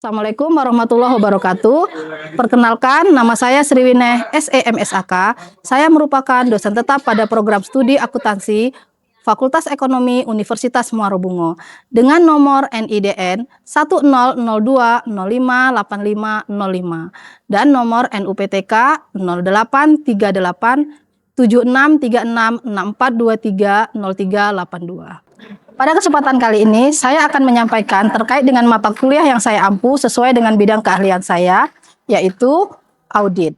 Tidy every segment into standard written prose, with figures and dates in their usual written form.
Assalamualaikum warahmatullahi wabarakatuh. Perkenalkan, nama saya Sriwineh SEMSAK. Saya merupakan dosen tetap pada program studi akuntansi Fakultas Ekonomi Universitas Muarobungo dengan nomor NIDN 1002058505 dan nomor NUPTK 0838763664230382. Pada kesempatan kali ini, saya akan menyampaikan terkait dengan mata kuliah yang saya ampu sesuai dengan bidang keahlian saya, yaitu audit.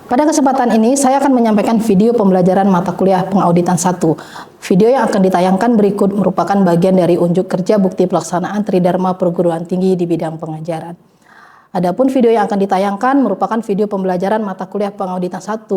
Pada kesempatan ini, saya akan menyampaikan video pembelajaran mata kuliah pengauditan 1. Video yang akan ditayangkan berikut merupakan bagian dari unjuk kerja bukti pelaksanaan Tridharma Perguruan Tinggi di bidang pengajaran. Adapun video yang akan ditayangkan merupakan video pembelajaran mata kuliah pengauditan 1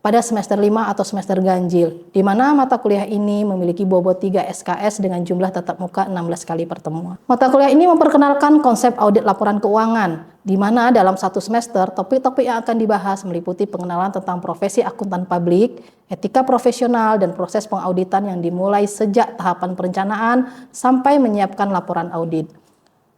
pada semester 5 atau semester ganjil, di mana mata kuliah ini memiliki bobot 3 SKS dengan jumlah tatap muka 16 kali pertemuan. Mata kuliah ini memperkenalkan konsep audit laporan keuangan, di mana dalam satu semester topik-topik yang akan dibahas meliputi pengenalan tentang profesi akuntan publik, etika profesional, dan proses pengauditan yang dimulai sejak tahapan perencanaan sampai menyiapkan laporan audit.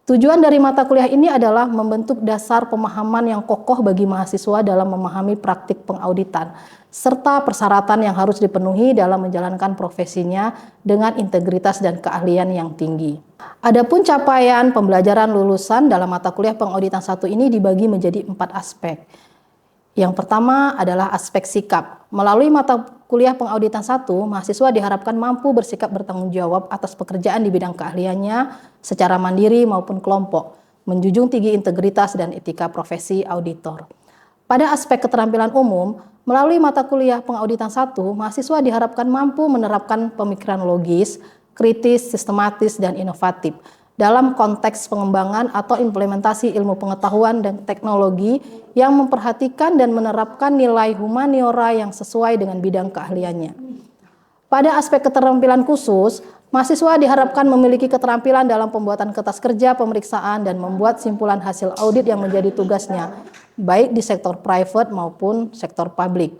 Tujuan dari mata kuliah ini adalah membentuk dasar pemahaman yang kokoh bagi mahasiswa dalam memahami praktik pengauditan, serta persyaratan yang harus dipenuhi dalam menjalankan profesinya dengan integritas dan keahlian yang tinggi. Adapun capaian pembelajaran lulusan dalam mata kuliah pengauditan 1 ini dibagi menjadi 4 aspek. Yang pertama adalah aspek sikap. Melalui mata kuliah pengauditan 1, mahasiswa diharapkan mampu bersikap bertanggung jawab atas pekerjaan di bidang keahliannya secara mandiri maupun kelompok, menjunjung tinggi integritas dan etika profesi auditor. Pada aspek keterampilan umum, melalui mata kuliah pengauditan 1, mahasiswa diharapkan mampu menerapkan pemikiran logis, kritis, sistematis, dan inovatif dalam konteks pengembangan atau implementasi ilmu pengetahuan dan teknologi yang memperhatikan dan menerapkan nilai humaniora yang sesuai dengan bidang keahliannya. Pada aspek keterampilan khusus, mahasiswa diharapkan memiliki keterampilan dalam pembuatan kertas kerja pemeriksaan dan membuat simpulan hasil audit yang menjadi tugasnya, baik di sektor private maupun sektor publik.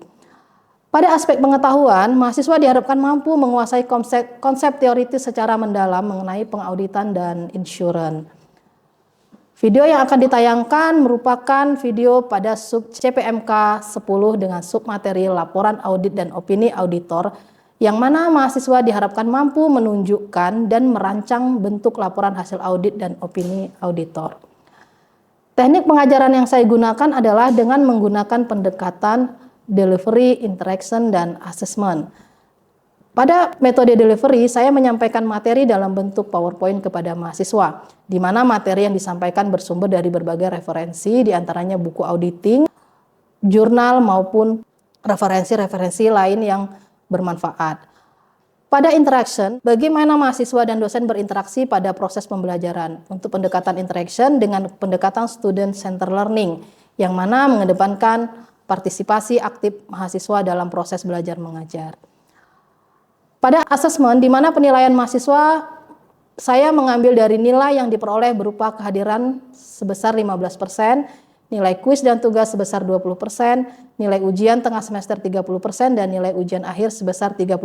Pada aspek pengetahuan, mahasiswa diharapkan mampu menguasai konsep teoritis secara mendalam mengenai pengauditan dan insurans. Video yang akan ditayangkan merupakan video pada sub CPMK 10 dengan submateri laporan audit dan opini auditor, yang mana mahasiswa diharapkan mampu menunjukkan dan merancang bentuk laporan hasil audit dan opini auditor. Teknik pengajaran yang saya gunakan adalah dengan menggunakan pendekatan delivery, interaction, dan assessment. Pada metode delivery, saya menyampaikan materi dalam bentuk PowerPoint kepada mahasiswa, di mana materi yang disampaikan bersumber dari berbagai referensi, diantaranya buku auditing, jurnal, maupun referensi-referensi lain yang bermanfaat. Pada interaction, bagaimana mahasiswa dan dosen berinteraksi pada proses pembelajaran. Untuk pendekatan interaction dengan pendekatan student center learning, yang mana mengedepankan partisipasi aktif mahasiswa dalam proses belajar mengajar. Pada asesmen, di mana penilaian mahasiswa, saya mengambil dari nilai yang diperoleh berupa kehadiran sebesar 15%, nilai kuis dan tugas sebesar 20%, nilai ujian tengah semester 30%, dan nilai ujian akhir sebesar 35%,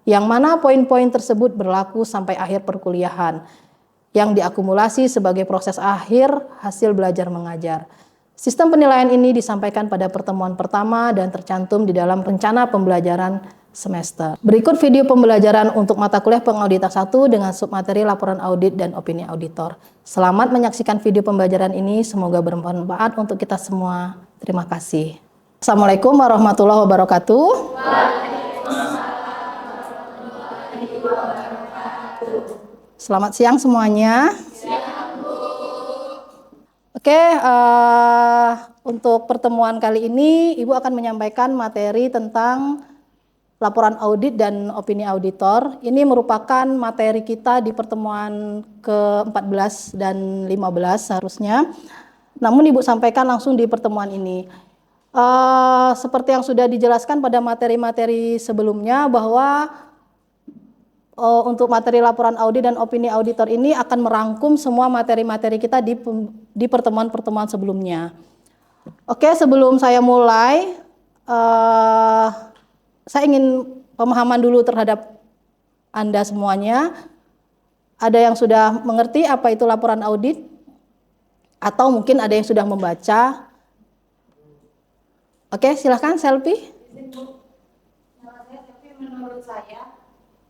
yang mana poin-poin tersebut berlaku sampai akhir perkuliahan, yang diakumulasi sebagai proses akhir hasil belajar mengajar. Sistem penilaian ini disampaikan pada pertemuan pertama dan tercantum di dalam rencana pembelajaran semester. Berikut video pembelajaran untuk mata kuliah pengauditan 1 dengan submateri laporan audit dan opini auditor. Selamat menyaksikan video pembelajaran ini, semoga bermanfaat untuk kita semua. Terima kasih. Assalamualaikum warahmatullahi wabarakatuh. Selamat siang semuanya. Oke, untuk pertemuan kali ini Ibu akan menyampaikan materi tentang laporan audit dan opini auditor. Ini merupakan materi kita di pertemuan ke-14 dan 15 seharusnya. Namun Ibu sampaikan langsung di pertemuan ini. Seperti yang sudah dijelaskan pada materi-materi sebelumnya bahwa untuk materi laporan audit dan opini auditor ini akan merangkum semua materi-materi kita di pertemuan-pertemuan sebelumnya. Oke, sebelum saya mulai, saya ingin pemahaman dulu terhadap Anda semuanya. Ada yang sudah mengerti apa itu laporan audit Atau mungkin ada yang sudah membaca. Oke, silahkan Selfie. Tapi menurut saya,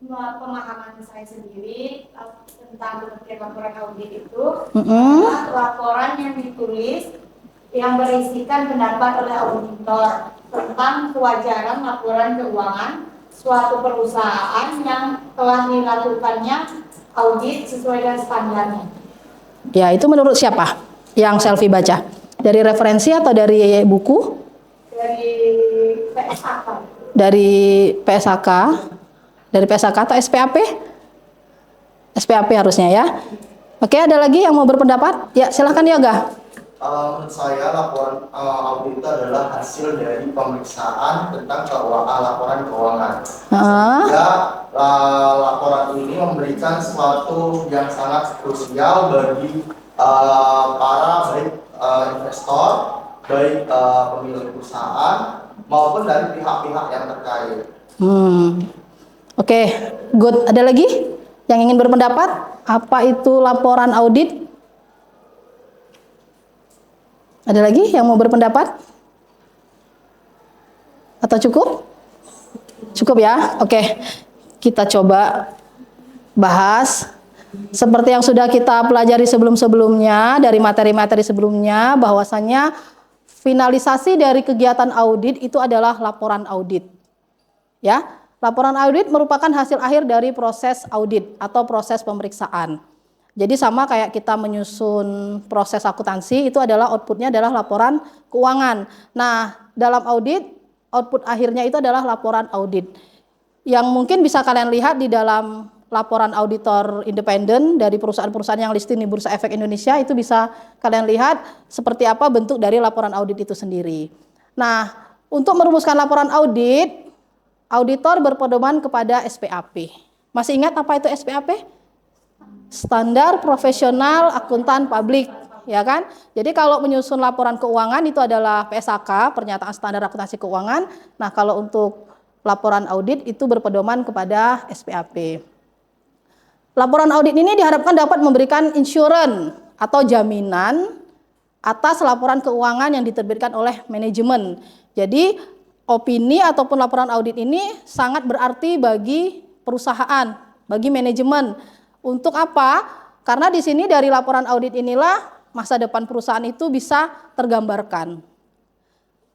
pemahaman saya sendiri tentang pengertian laporan audit itu adalah laporan yang ditulis yang berisikan pendapat oleh auditor tentang kewajaran laporan keuangan suatu perusahaan yang telah dilakukannya audit sesuai dengan standarnya. Ya, itu menurut siapa yang Selfie baca? Dari referensi atau dari buku? Dari PSAK. Dari PSAK? Dari PSAK atau SPAP? SPAP harusnya ya. Oke, ada lagi yang mau berpendapat? Ya, silahkan Yoga. Menurut saya laporan audit itu adalah hasil dari pemeriksaan tentang laporan keuangan. Sehingga laporan ini memberikan sesuatu yang sangat krusial bagi para baik investor, baik pemilik perusahaan maupun dari pihak-pihak yang terkait. Oke, good. Ada lagi yang ingin berpendapat? Apa itu laporan audit? Ada lagi yang mau berpendapat? Atau cukup? Cukup ya? Oke, kita coba bahas. Seperti yang sudah kita pelajari sebelum-sebelumnya, dari materi-materi sebelumnya, bahwasannya finalisasi dari kegiatan audit itu adalah laporan audit. Ya, laporan audit merupakan hasil akhir dari proses audit atau proses pemeriksaan. Jadi sama kayak kita menyusun proses akuntansi, itu adalah outputnya adalah laporan keuangan. Nah, dalam audit, output akhirnya itu adalah laporan audit. Yang mungkin bisa kalian lihat di dalam laporan auditor independen dari perusahaan-perusahaan yang listing di Bursa Efek Indonesia, itu bisa kalian lihat seperti apa bentuk dari laporan audit itu sendiri. Nah, untuk merumuskan laporan audit, auditor berpedoman kepada SPAP. Masih ingat apa itu SPAP? Standar Profesional Akuntan Publik, ya kan? Jadi kalau menyusun laporan keuangan itu adalah PSAK, Pernyataan Standar Akuntansi Keuangan. Nah, kalau untuk laporan audit itu berpedoman kepada SPAP. Laporan audit ini diharapkan dapat memberikan insurance atau jaminan atas laporan keuangan yang diterbitkan oleh manajemen. Jadi opini ataupun laporan audit ini sangat berarti bagi perusahaan, bagi manajemen. Untuk apa? Karena di sini dari laporan audit inilah masa depan perusahaan itu bisa tergambarkan.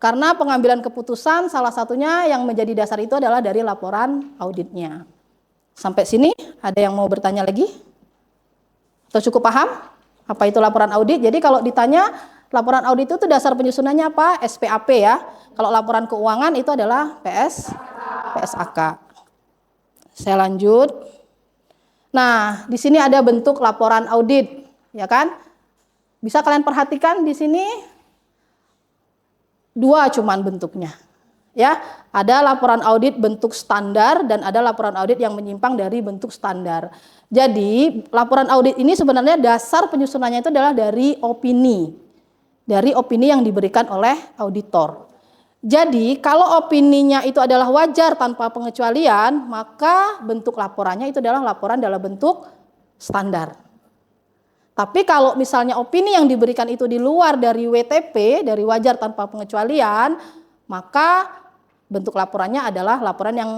Karena pengambilan keputusan salah satunya yang menjadi dasar itu adalah dari laporan auditnya. Sampai sini ada yang mau bertanya lagi? Atau cukup paham apa itu laporan audit? Jadi kalau ditanya laporan audit itu dasar penyusunannya apa? SPAP ya. Kalau laporan keuangan itu adalah PSAK. Saya lanjut. Nah, di sini ada bentuk laporan audit, ya kan? Bisa kalian perhatikan di sini dua cuman bentuknya. Ya, ada laporan audit bentuk standar dan ada laporan audit yang menyimpang dari bentuk standar. Jadi, laporan audit ini sebenarnya dasar penyusunannya itu adalah dari opini. Dari opini yang diberikan oleh auditor. Jadi, kalau opininya itu adalah wajar tanpa pengecualian, maka bentuk laporannya itu adalah laporan dalam bentuk standar. Tapi kalau misalnya opini yang diberikan itu di luar dari WTP, dari wajar tanpa pengecualian, maka bentuk laporannya adalah laporan yang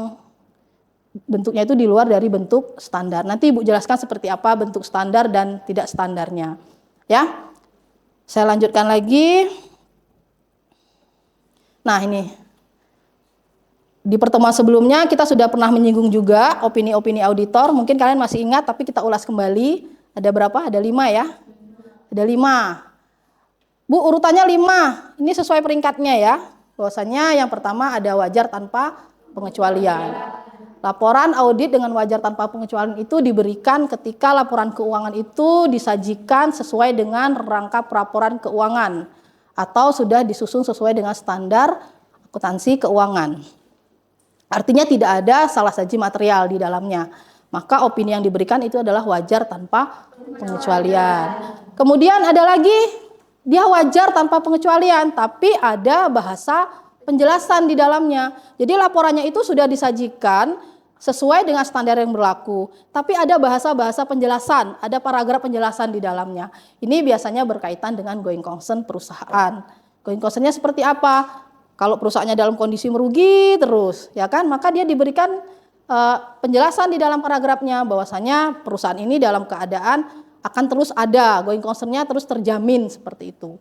bentuknya itu di luar dari bentuk standar. Nanti Ibu jelaskan seperti apa bentuk standar dan tidak standarnya. Ya, saya lanjutkan lagi. Nah, ini di pertemuan sebelumnya kita sudah pernah menyinggung juga opini-opini auditor. Mungkin kalian masih ingat, tapi kita ulas kembali. Ada berapa? Ada 5 ya? Ada 5. Bu, urutannya 5. Ini sesuai peringkatnya ya. Bahwasanya yang pertama ada wajar tanpa pengecualian. Laporan audit dengan wajar tanpa pengecualian itu diberikan ketika laporan keuangan itu disajikan sesuai dengan rangkap laporan keuangan atau sudah disusun sesuai dengan standar akuntansi keuangan. Artinya tidak ada salah saji material di dalamnya. Maka opini yang diberikan itu adalah wajar tanpa pengecualian. Kemudian ada lagi, dia wajar tanpa pengecualian, tapi ada bahasa penjelasan di dalamnya. Jadi laporannya itu sudah disajikan sesuai dengan standar yang berlaku. Tapi ada bahasa-bahasa penjelasan, ada paragraf penjelasan di dalamnya. Ini biasanya berkaitan dengan going concern perusahaan. Going concernnya seperti apa? Kalau perusahaannya dalam kondisi merugi terus, ya kan, maka dia diberikan penjelasan di dalam paragrafnya bahwasanya perusahaan ini dalam keadaan akan terus ada, going concern-nya terus terjamin seperti itu.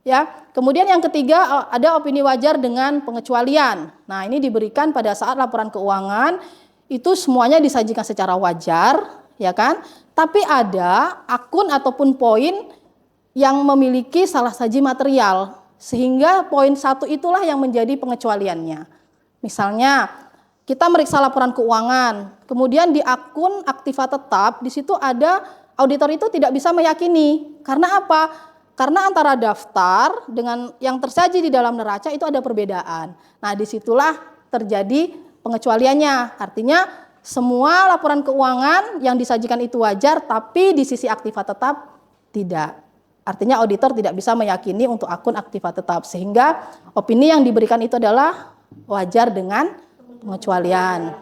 Ya, kemudian yang ketiga ada opini wajar dengan pengecualian. Nah, ini diberikan pada saat laporan keuangan itu semuanya disajikan secara wajar, ya kan? Tapi ada akun ataupun poin yang memiliki salah saji material, sehingga poin 1 itulah yang menjadi pengecualiannya. Misalnya, kita meriksa laporan keuangan, kemudian di akun aktiva tetap, di situ ada auditor itu tidak bisa meyakini. Karena apa? Karena antara daftar dengan yang tersaji di dalam neraca itu ada perbedaan. Nah, disitulah terjadi pengecualiannya. Artinya semua laporan keuangan yang disajikan itu wajar, tapi di sisi aktiva tetap tidak. Artinya auditor tidak bisa meyakini untuk akun aktiva tetap, sehingga opini yang diberikan itu adalah wajar dengan pengecualian.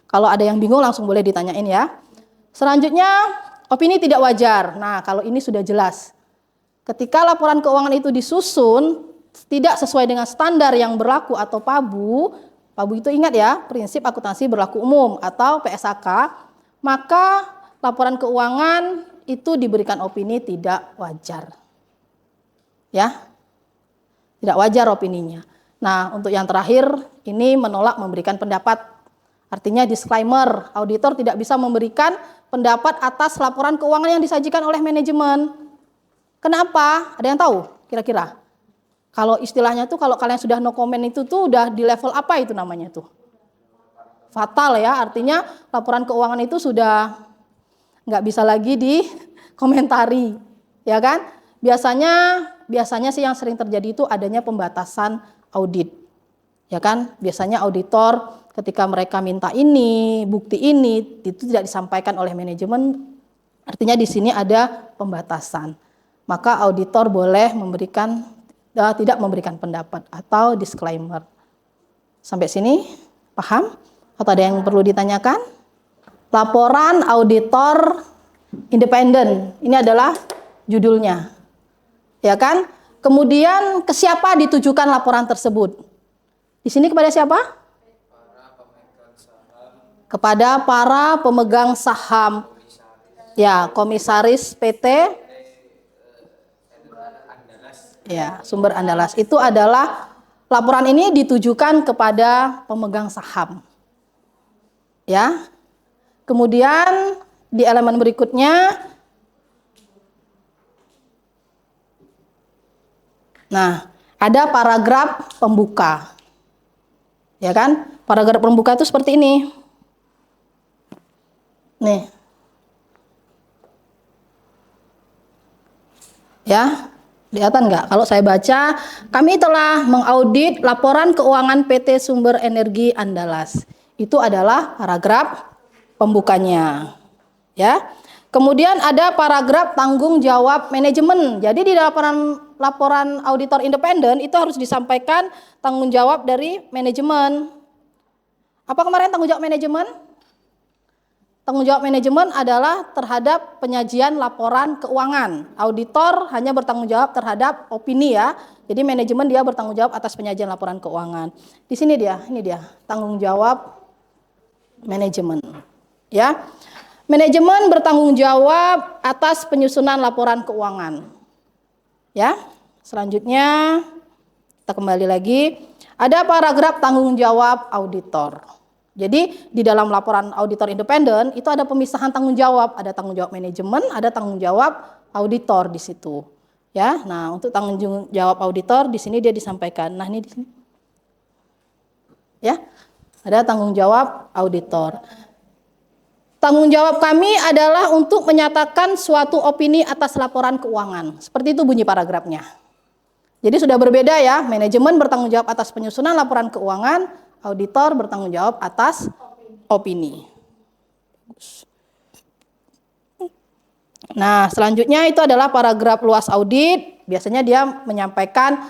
Kalau ada yang bingung langsung boleh ditanyain ya. Selanjutnya opini tidak wajar. Nah, kalau ini sudah jelas. Ketika laporan keuangan itu disusun tidak sesuai dengan standar yang berlaku atau PABU, PABU itu ingat ya, prinsip akuntansi berlaku umum atau PSAK, maka laporan keuangan itu diberikan opini tidak wajar. Ya. Tidak wajar opininya. Nah, untuk yang terakhir ini menolak memberikan pendapat. Artinya disclaimer, auditor tidak bisa memberikan pendapat atas laporan keuangan yang disajikan oleh manajemen. Kenapa? Ada yang tahu kira-kira? Kalau istilahnya tuh kalau kalian sudah no comment itu tuh udah di level apa itu namanya tuh? Fatal ya, artinya laporan keuangan itu sudah nggak bisa lagi dikomentari, ya kan? Biasanya sih yang sering terjadi itu adanya pembatasan audit, ya kan? Biasanya auditor ketika mereka minta ini, bukti ini, itu tidak disampaikan oleh manajemen, artinya di sini ada pembatasan. Maka auditor boleh tidak memberikan pendapat atau disclaimer. Sampai sini paham? Atau ada yang perlu ditanyakan? Laporan auditor independen. Ini adalah judulnya. Ya kan? Kemudian ke siapa ditujukan laporan tersebut? Di sini kepada siapa? Kepada para pemegang saham. Ya, komisaris PT ya, sumber Andalas. Itu adalah laporan ini ditujukan kepada pemegang saham. Ya. Kemudian di elemen berikutnya, nah, ada paragraf pembuka. Ya kan? Paragraf pembuka itu seperti ini. Nih. Ya. Kelihatan nggak? Kalau saya baca, kami telah mengaudit laporan keuangan PT Sumber Energi Andalas. Itu adalah paragraf pembukanya. Ya. Kemudian ada paragraf tanggung jawab manajemen. Jadi di laporan auditor independen itu harus disampaikan tanggung jawab dari manajemen. Apa kemarin tanggung jawab manajemen? Tanggung jawab manajemen adalah terhadap penyajian laporan keuangan. Auditor hanya bertanggung jawab terhadap opini ya. Jadi manajemen dia bertanggung jawab atas penyajian laporan keuangan. Di sini ini dia, tanggung jawab manajemen. Ya. Manajemen bertanggung jawab atas penyusunan laporan keuangan. Ya. Selanjutnya kita kembali lagi, ada paragraf tanggung jawab auditor. Jadi di dalam laporan auditor independen itu ada pemisahan tanggung jawab, ada tanggung jawab manajemen, ada tanggung jawab auditor di situ. Ya, nah untuk tanggung jawab auditor di sini dia disampaikan. Nah ini di sini, ya, ada tanggung jawab auditor. Tanggung jawab kami adalah untuk menyatakan suatu opini atas laporan keuangan. Seperti itu bunyi paragrafnya. Jadi sudah berbeda ya, manajemen bertanggung jawab atas penyusunan laporan keuangan, auditor bertanggung jawab atas opini. Nah, selanjutnya itu adalah paragraf luas audit. Biasanya dia menyampaikan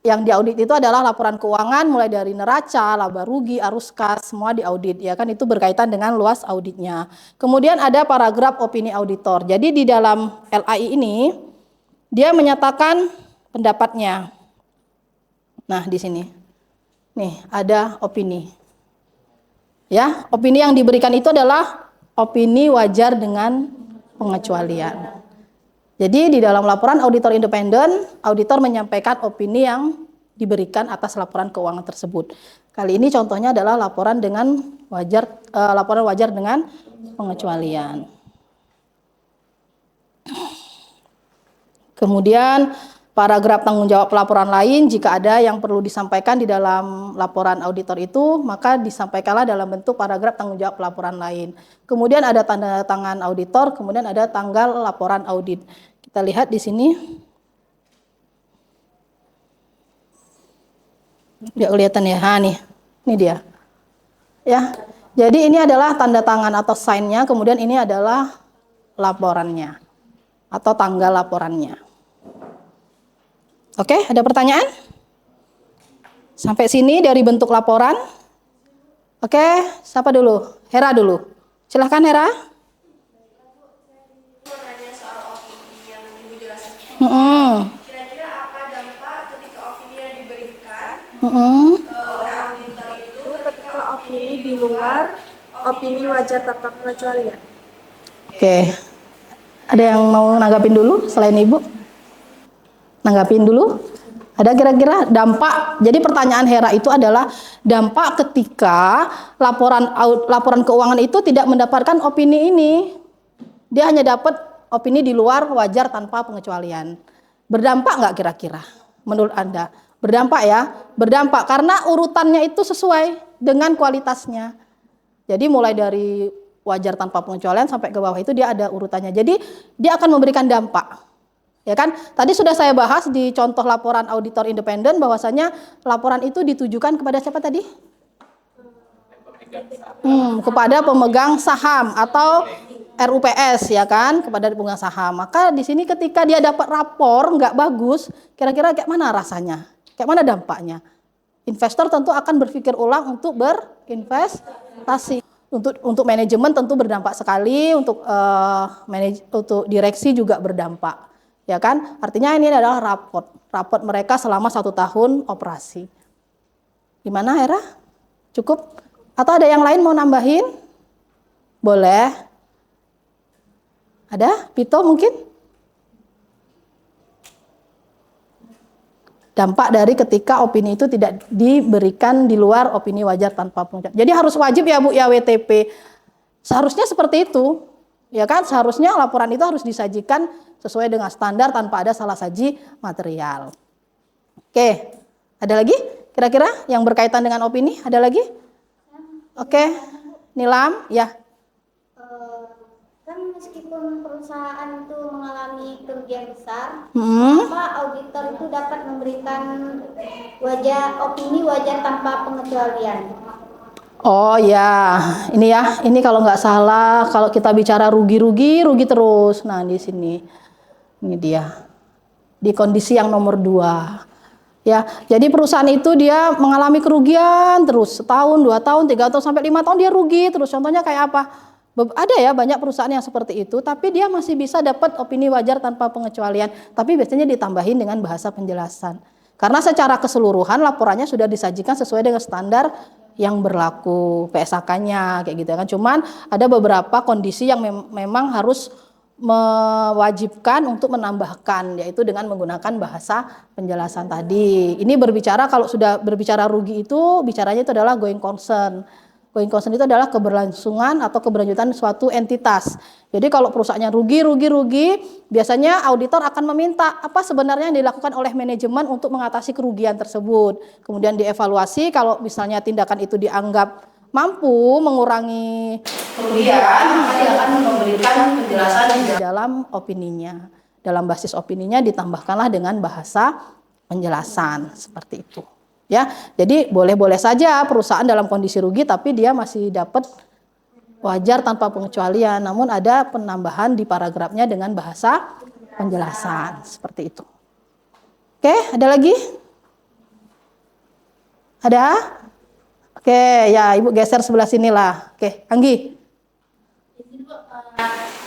yang diaudit itu adalah laporan keuangan mulai dari neraca, laba rugi, arus kas, semua diaudit ya kan, itu berkaitan dengan luas auditnya. Kemudian ada paragraf opini auditor. Jadi di dalam LAI ini dia menyatakan pendapatnya. Nah, di sini. Nih, ada opini. Ya, opini yang diberikan itu adalah opini wajar dengan pengecualian. Jadi di dalam laporan auditor independen, auditor menyampaikan opini yang diberikan atas laporan keuangan tersebut. Kali ini contohnya adalah laporan wajar dengan pengecualian. Kemudian paragraf tanggung jawab pelaporan lain, jika ada yang perlu disampaikan di dalam laporan auditor itu, maka disampaikanlah dalam bentuk paragraf tanggung jawab pelaporan lain. Kemudian ada tanda tangan auditor, kemudian ada tanggal laporan audit. Kita lihat di sini. Nggak kelihatan ya? Nah, nih. Ini dia. Ya. Jadi ini adalah tanda tangan atau sign-nya, kemudian ini adalah laporannya atau tanggal laporannya. Oke, ada pertanyaan? Sampai sini dari bentuk laporan. Oke, siapa dulu? Hera dulu. Silahkan Hera. Kira-kira apa dampak ketika opini yang diberikan oleh auditor itu ketika opini di luar opini wajar tanpa pengecualian? Oke. Ada yang mau nanggapin dulu selain Ibu? Nanggapin dulu. Ada kira-kira dampak. Jadi pertanyaan Hera itu adalah dampak ketika laporan keuangan itu tidak mendapatkan opini ini. Dia hanya dapat opini di luar wajar tanpa pengecualian. Berdampak nggak kira-kira menurut Anda? Berdampak ya? Berdampak karena urutannya itu sesuai dengan kualitasnya. Jadi mulai dari wajar tanpa pengecualian sampai ke bawah itu dia ada urutannya. Jadi dia akan memberikan dampak. Ya kan? Tadi sudah saya bahas di contoh laporan auditor independen bahwasanya laporan itu ditujukan kepada siapa tadi? Kepada pemegang saham atau RUPS ya kan, kepada pemegang saham. Maka di sini ketika dia dapat rapor nggak bagus, kira-kira kayak mana rasanya? Kayak mana dampaknya? Investor tentu akan berpikir ulang untuk berinvestasi. Untuk manajemen tentu berdampak sekali, untuk direksi juga berdampak. Ya kan? Artinya ini adalah raport mereka selama 1 tahun operasi. Gimana Hera? Cukup? Atau ada yang lain mau nambahin? Boleh. Ada? Pito mungkin? Dampak dari ketika opini itu tidak diberikan di luar opini wajar tanpa pengecualian. Jadi harus wajib ya Bu ya WTP. Seharusnya seperti itu. Ya kan? Seharusnya laporan itu harus disajikan sesuai dengan standar tanpa ada salah saji material. Oke. Ada lagi? Kira-kira yang berkaitan dengan opini? Ada lagi? Oke. Nilam? Ya. Kan meskipun perusahaan itu mengalami kerugian besar, maka auditor itu dapat memberikan opini wajar tanpa pengecualian. Oh ya, ini kalau nggak salah, kalau kita bicara rugi terus. Nah di sini, ini dia, di kondisi yang nomor 2. Ya, jadi perusahaan itu dia mengalami kerugian terus, 1 tahun, 2 tahun, 3 tahun, sampai 5 tahun dia rugi terus. Contohnya kayak apa? Ada ya banyak perusahaan yang seperti itu, tapi dia masih bisa dapat opini wajar tanpa pengecualian, tapi biasanya ditambahin dengan bahasa penjelasan. Karena secara keseluruhan laporannya sudah disajikan sesuai dengan standar yang berlaku, PSAK-nya kayak gitu kan. Cuman ada beberapa kondisi yang memang harus mewajibkan untuk menambahkan, yaitu dengan menggunakan bahasa penjelasan tadi. Ini berbicara, kalau sudah berbicara rugi itu bicaranya itu adalah going concern. Going concern itu adalah keberlangsungan atau keberlanjutan suatu entitas. Jadi kalau perusahaannya rugi, biasanya auditor akan meminta apa sebenarnya yang dilakukan oleh manajemen untuk mengatasi kerugian tersebut. Kemudian dievaluasi, kalau misalnya tindakan itu dianggap mampu mengurangi kerugian, maka dia akan memberikan penjelasan di dalam opininya. Dalam basis opininya ditambahkanlah dengan bahasa penjelasan seperti itu. Ya, jadi boleh-boleh saja perusahaan dalam kondisi rugi tapi dia masih dapat wajar tanpa pengecualian, namun ada penambahan di paragrafnya dengan bahasa penjelasan seperti itu. Oke, ada lagi? Ada? Oke, ya Ibu geser sebelah sinilah. Oke, Anggi.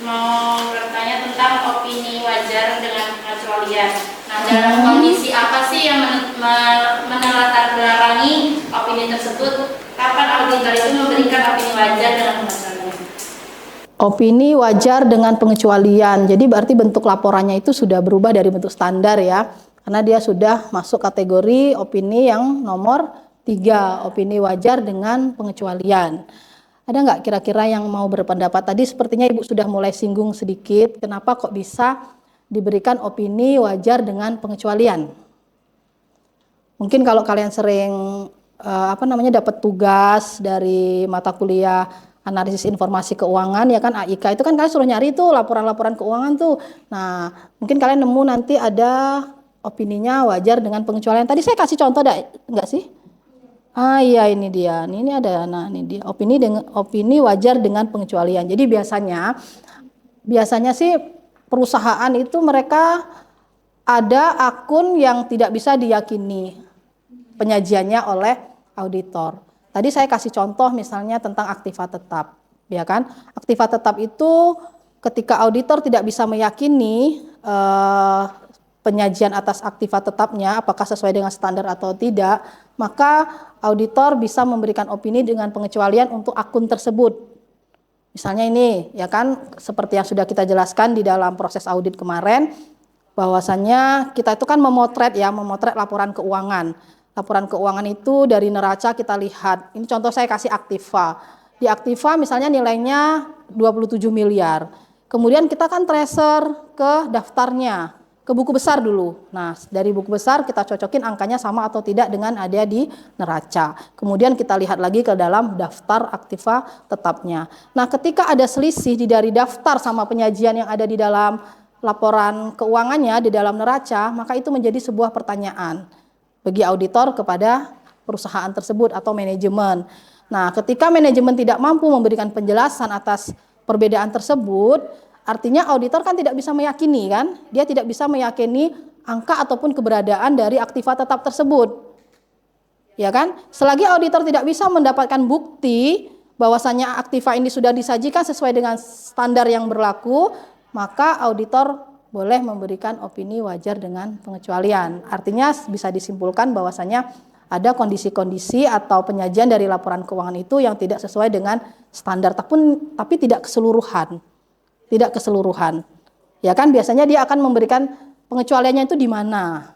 Mau bertanya tentang opini wajar dengan pengecualian. Nah, dalam kondisi apa sih yang menelatar belakangi opini tersebut? Kapan auditor itu memberikan opini wajar dengan pengecualian? Opini wajar dengan pengecualian. Jadi berarti bentuk laporannya itu sudah berubah dari bentuk standar ya. Karena dia sudah masuk kategori opini yang nomor 3, opini wajar dengan pengecualian. Ada nggak kira-kira yang mau berpendapat? Tadi sepertinya Ibu sudah mulai singgung sedikit, kenapa kok bisa diberikan opini wajar dengan pengecualian? Mungkin kalau kalian sering dapat tugas dari mata kuliah analisis informasi keuangan ya kan, AIK itu kan kalian suruh nyari tuh laporan-laporan keuangan tuh. Nah, mungkin kalian nemu nanti ada opininya wajar dengan pengecualian. Tadi saya kasih contoh enggak sih? Ah iya, ini dia. Ini ada, nah ini dia. Opini wajar dengan pengecualian. Jadi biasanya sih perusahaan itu mereka ada akun yang tidak bisa diyakini penyajiannya oleh auditor. Tadi saya kasih contoh misalnya tentang aktiva tetap, ya kan? Aktiva tetap itu ketika auditor tidak bisa meyakini penyajian atas aktiva tetapnya apakah sesuai dengan standar atau tidak, maka auditor bisa memberikan opini dengan pengecualian untuk akun tersebut. Misalnya ini, ya kan, seperti yang sudah kita jelaskan di dalam proses audit kemarin, bahwasannya kita itu kan memotret laporan keuangan. Laporan keuangan itu dari neraca kita lihat, ini contoh saya kasih aktiva. Di aktiva misalnya nilainya 27 miliar. Kemudian kita kan tracer ke daftarnya, ke buku besar dulu. Nah, dari buku besar kita cocokin angkanya sama atau tidak dengan ada di neraca. Kemudian kita lihat lagi ke dalam daftar aktiva tetapnya. Nah, ketika ada selisih dari daftar sama penyajian yang ada di dalam laporan keuangannya, di dalam neraca, maka itu menjadi sebuah pertanyaan bagi auditor kepada perusahaan tersebut atau manajemen. Nah, ketika manajemen tidak mampu memberikan penjelasan atas perbedaan tersebut, artinya auditor kan tidak bisa meyakini kan? Dia tidak bisa meyakini angka ataupun keberadaan dari aktiva tetap tersebut. Ya kan? Selagi auditor tidak bisa mendapatkan bukti bahwasanya aktiva ini sudah disajikan sesuai dengan standar yang berlaku, maka auditor boleh memberikan opini wajar dengan pengecualian. Artinya bisa disimpulkan bahwasanya ada kondisi-kondisi atau penyajian dari laporan keuangan itu yang tidak sesuai dengan standar, tapi tidak keseluruhan. Tidak keseluruhan. Ya kan, biasanya dia akan memberikan pengecualiannya itu di mana?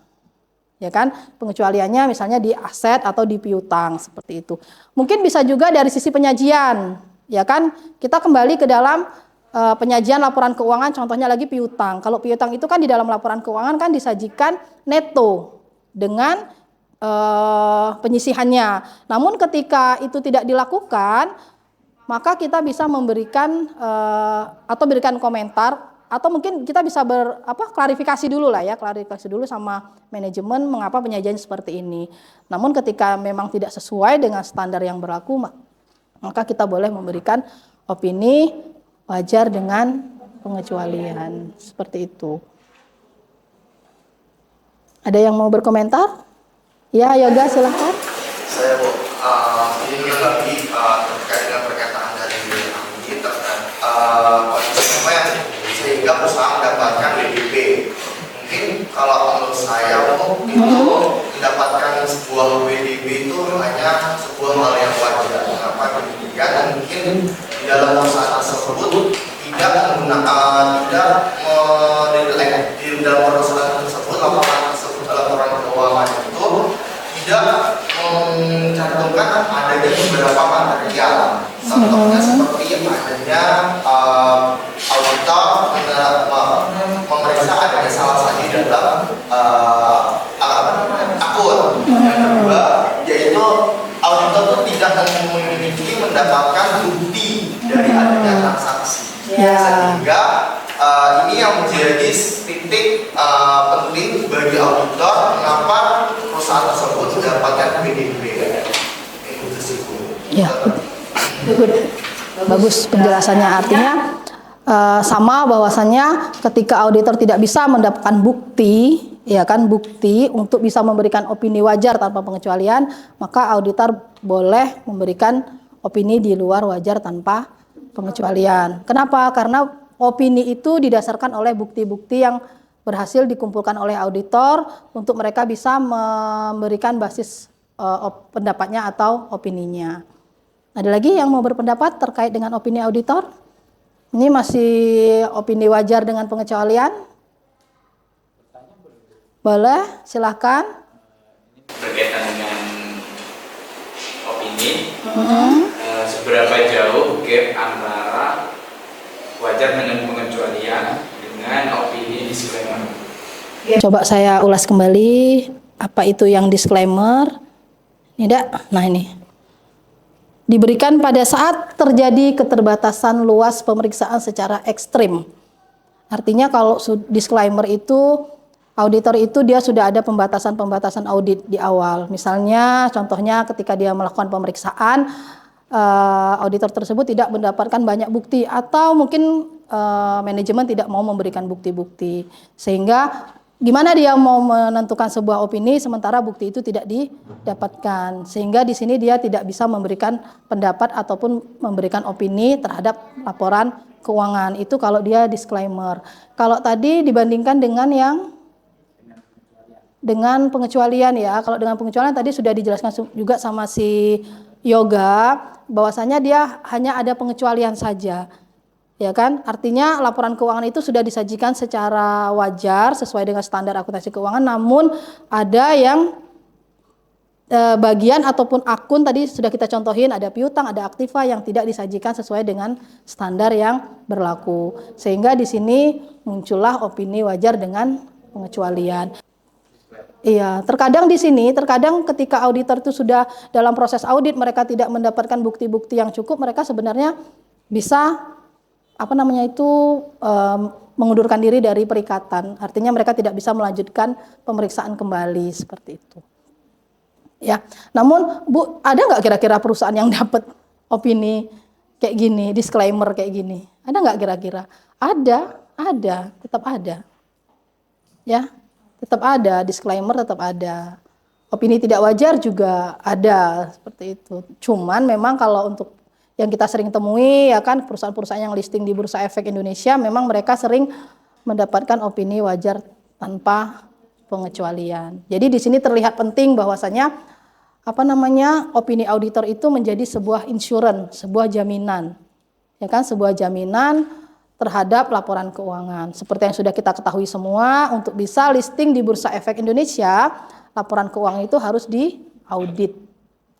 Ya kan, pengecualiannya misalnya di aset atau di piutang seperti itu. Mungkin bisa juga dari sisi penyajian. Ya kan, kita kembali ke dalam penyajian laporan keuangan, contohnya lagi piutang. Kalau piutang itu kan di dalam laporan keuangan kan disajikan neto dengan penyisihannya. Namun ketika itu tidak dilakukan, maka kita bisa memberikan atau berikan komentar, atau mungkin kita bisa klarifikasi dulu sama manajemen mengapa penyajian seperti ini. Namun ketika memang tidak sesuai dengan standar yang berlaku, maka kita boleh memberikan opini wajar dengan pengecualian, seperti itu. Ada yang mau berkomentar? Ya, Yoga silahkan. Saya ini lagi terkait dengan pernyataan dari Anggi terkait kondisi yang sehingga perusahaan mendapatkan WDP. Mungkin kalau menurut saya itu mendapatkan sebuah WDP itu hanya sebuah hal yang wajar. Kenapa demikian? Dan mungkin di dalam perusahaan tersebut tidak menggunakan di dalam perusahaan tersebut laporan keuangan itu tidak mencantumkan adanya beberapa material. Contohnya seperti adanya auditor memeriksa adanya salah satu dalam akun. Yang kedua yaitu auditor itu tidak memiliki mendapatkan bukti dari adanya transaksi. Sehingga ini yang menjadi titik penting bagi auditor mengapa perusahaan tersebut mendapatkan PDP. Ya, bagus penjelasannya. Artinya sama bahwasannya ketika auditor tidak bisa mendapatkan bukti ya kan, bukti untuk bisa memberikan opini wajar tanpa pengecualian, maka auditor boleh memberikan opini di luar wajar tanpa pengecualian. Kenapa? Karena opini itu didasarkan oleh bukti-bukti yang berhasil dikumpulkan oleh auditor untuk mereka bisa memberikan basis pendapatnya atau opininya. Ada lagi yang mau berpendapat terkait dengan opini auditor? Ini masih opini wajar dengan pengecualian? Boleh, silahkan. Berkaitan dengan opini, seberapa jauh gap antara wajar dengan pengecualian dengan opini disclaimer? Coba saya ulas kembali, apa itu yang disclaimer? Tidak, nah ini. Diberikan pada saat terjadi keterbatasan luas pemeriksaan secara ekstrim. Artinya kalau disclaimer itu, auditor itu dia sudah ada pembatasan-pembatasan audit di awal. Misalnya, contohnya ketika dia melakukan pemeriksaan, auditor tersebut tidak mendapatkan banyak bukti atau mungkin manajemen tidak mau memberikan bukti-bukti. Sehingga gimana dia mau menentukan sebuah opini sementara bukti itu tidak didapatkan. Sehingga di sini dia tidak bisa memberikan pendapat ataupun memberikan opini terhadap laporan keuangan. Itu kalau dia disclaimer. Kalau tadi dibandingkan dengan pengecualian ya. Kalau dengan pengecualian tadi sudah dijelaskan juga sama si Yoga bahwasanya dia hanya ada pengecualian saja. Ya kan? Artinya laporan keuangan itu sudah disajikan secara wajar sesuai dengan standar akuntansi keuangan, namun ada yang bagian ataupun akun tadi sudah kita contohin, ada piutang, ada aktiva yang tidak disajikan sesuai dengan standar yang berlaku. Sehingga di sini muncullah opini wajar dengan pengecualian. Iya, terkadang di sini, terkadang ketika auditor itu sudah dalam proses audit mereka tidak mendapatkan bukti-bukti yang cukup, mereka sebenarnya bisa mengundurkan diri dari perikatan. Artinya mereka tidak bisa melanjutkan pemeriksaan kembali seperti itu. Ya, namun Bu, ada nggak kira-kira perusahaan yang dapat opini kayak gini, disclaimer kayak gini? Ada nggak kira-kira? Ada, tetap ada. Ya, tetap ada, disclaimer tetap ada. Opini tidak wajar juga ada, seperti itu. Cuman memang kalau untuk yang kita sering temui ya kan perusahaan-perusahaan yang listing di Bursa Efek Indonesia memang mereka sering mendapatkan opini wajar tanpa pengecualian. Jadi di sini terlihat penting bahwasanya opini auditor itu menjadi sebuah insurance, sebuah jaminan. Ya kan, sebuah jaminan terhadap laporan keuangan. Seperti yang sudah kita ketahui semua, untuk bisa listing di Bursa Efek Indonesia, laporan keuangan itu harus diaudit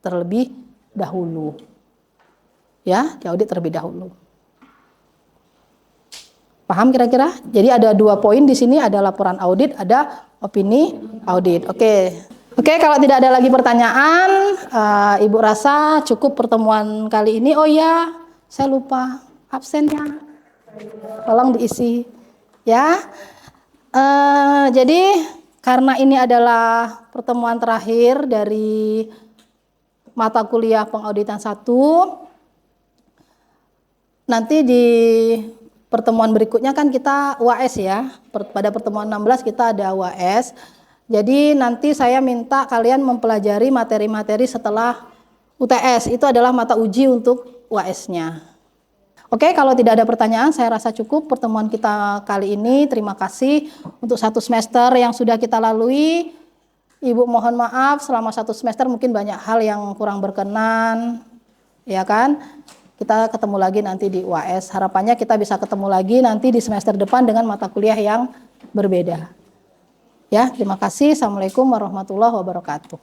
terlebih dahulu. Ya, diaudit terlebih dahulu. Paham kira-kira? Jadi ada 2 poin di sini, ada laporan audit, ada opini audit. Oke, kalau tidak ada lagi pertanyaan, Ibu rasa cukup pertemuan kali ini. Oh ya, saya lupa absennya. Tolong diisi. Ya. Jadi karena ini adalah pertemuan terakhir dari mata kuliah pengauditan 1, nanti di pertemuan berikutnya kan kita UAS ya. Pada pertemuan 16 kita ada UAS. Jadi nanti saya minta kalian mempelajari materi-materi setelah UTS. Itu adalah mata uji untuk UAS-nya. Oke, kalau tidak ada pertanyaan saya rasa cukup pertemuan kita kali ini. Terima kasih untuk 1 semester yang sudah kita lalui. Ibu mohon maaf selama 1 semester mungkin banyak hal yang kurang berkenan. Ya kan? Kita ketemu lagi nanti di UAS. Harapannya kita bisa ketemu lagi nanti di semester depan dengan mata kuliah yang berbeda. Ya, terima kasih. Assalamualaikum warahmatullahi wabarakatuh.